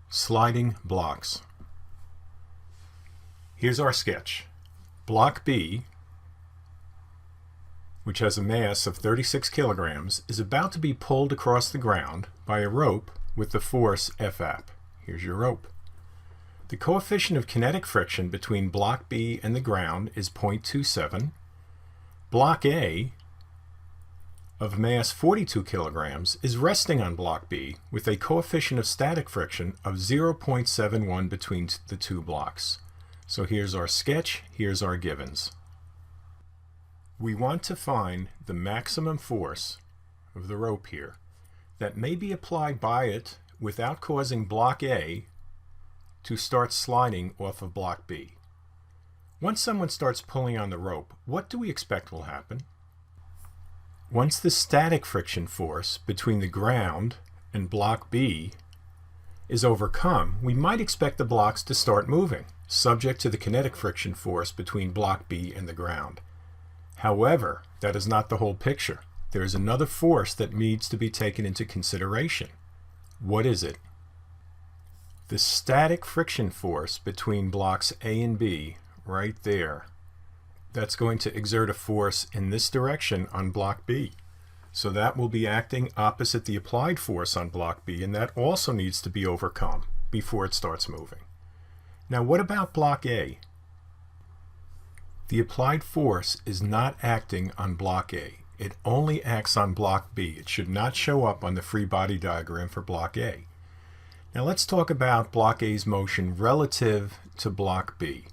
Sliding blocks. Here's our sketch. Block B, which has a mass of 36 kilograms, is about to be pulled across the ground by a rope with the force F-ap. Here's your rope. The coefficient of kinetic friction between block B and the ground is 0.27. Block A, of mass 42 kilograms, is resting on block B with a coefficient of static friction of 0.71 between the two blocks. So here's our sketch, here's our givens. We want to find the maximum force of the rope here that may be applied by it without causing block A to start sliding off of block B. Once someone starts pulling on the rope, what do we expect will happen? Once the static friction force between the ground and block B is overcome, we might expect the blocks to start moving, subject to the kinetic friction force between block B and the ground. However, that is not the whole picture. There is another force that needs to be taken into consideration. What is it? The static friction force between blocks A and B, right there. That's going to exert a force in this direction on block B. So that will be acting opposite the applied force on block B, and that also needs to be overcome before it starts moving. Now what about block A? The applied force is not acting on block A. It only acts on block B. It should not show up on the free body diagram for block A. Now let's talk about block A's motion relative to block B.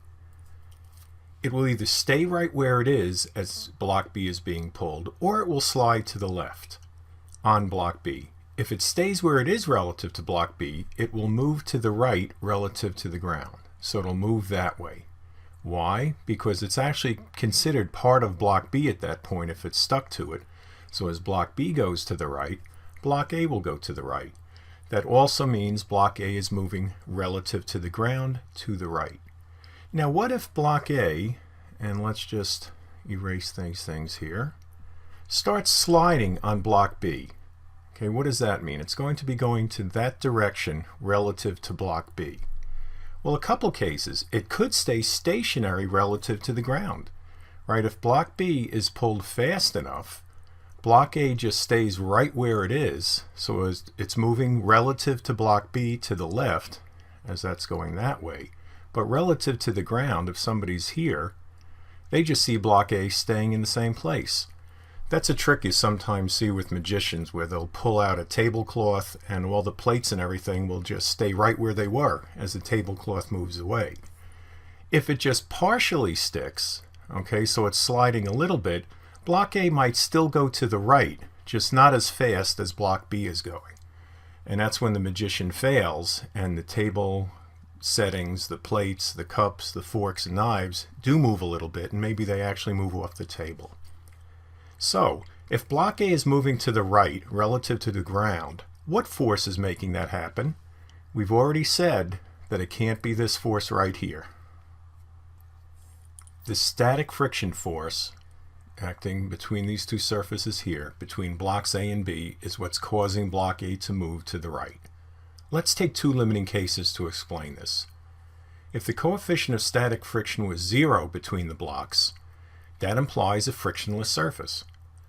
It will either stay right where it is as block B is being pulled, or it will slide to the left on block B. If it stays where it is relative to block B, it will move to the right relative to the ground. So it'll move that way. Why? Because it's actually considered part of block B at that point if it's stuck to it. So as block B goes to the right, block A will go to the right. That also means block A is moving relative to the ground to the right. Now what if block A, and let's just erase these things here, starts sliding on block B? Okay, what does that mean? It's going to be going to that direction relative to block B. Well, a couple cases. It could stay stationary relative to the ground, right? If block B is pulled fast enough, block A just stays right where it is, so as it's moving relative to block B to the left, as that's going that way. But relative to the ground, if somebody's here, they just see block A staying in the same place. That's a trick you sometimes see with magicians where they'll pull out a tablecloth and all the plates and everything will just stay right where they were as the tablecloth moves away. If it just partially sticks, okay, so it's sliding a little bit, block A might still go to the right, just not as fast as block B is going. And that's when the magician fails and the table settings, the plates, the cups, the forks and knives do move a little bit, and maybe they actually move off the table. So, if block A is moving to the right relative to the ground, what force is making that happen? We've already said that it can't be this force right here. The static friction force acting between these two surfaces here, between blocks A and B, is what's causing block A to move to the right. Let's take two limiting cases to explain this. If the coefficient of static friction was 0 between the blocks, that implies a frictionless surface.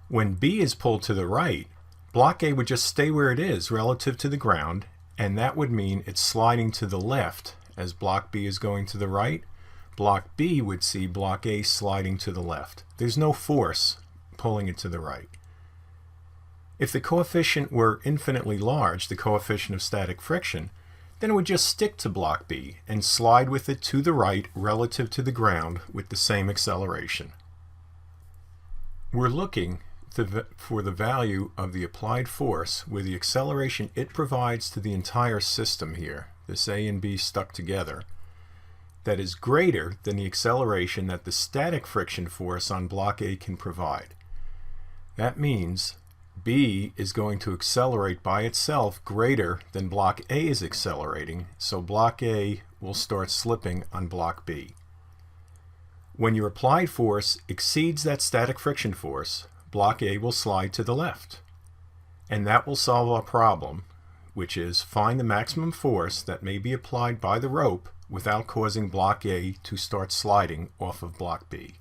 When B is pulled to the right, block A would just stay where it is relative to the ground, and that would mean it's sliding to the left as block B is going to the right. Block B would see block A sliding to the left. There's no force pulling it to the right. If the coefficient were infinitely large, the coefficient of static friction, then it would just stick to block B and slide with it to the right relative to the ground with the same acceleration. We're looking for the value of the applied force where the acceleration it provides to the entire system here, this A and B stuck together, that is greater than the acceleration that the static friction force on block A can provide. That means B is going to accelerate by itself greater than block A is accelerating, so block A will start slipping on block B. When your applied force exceeds that static friction force, block A will slide to the left. And that will solve our problem which is find the maximum force that may be applied by the rope without causing block A to start sliding off of block B.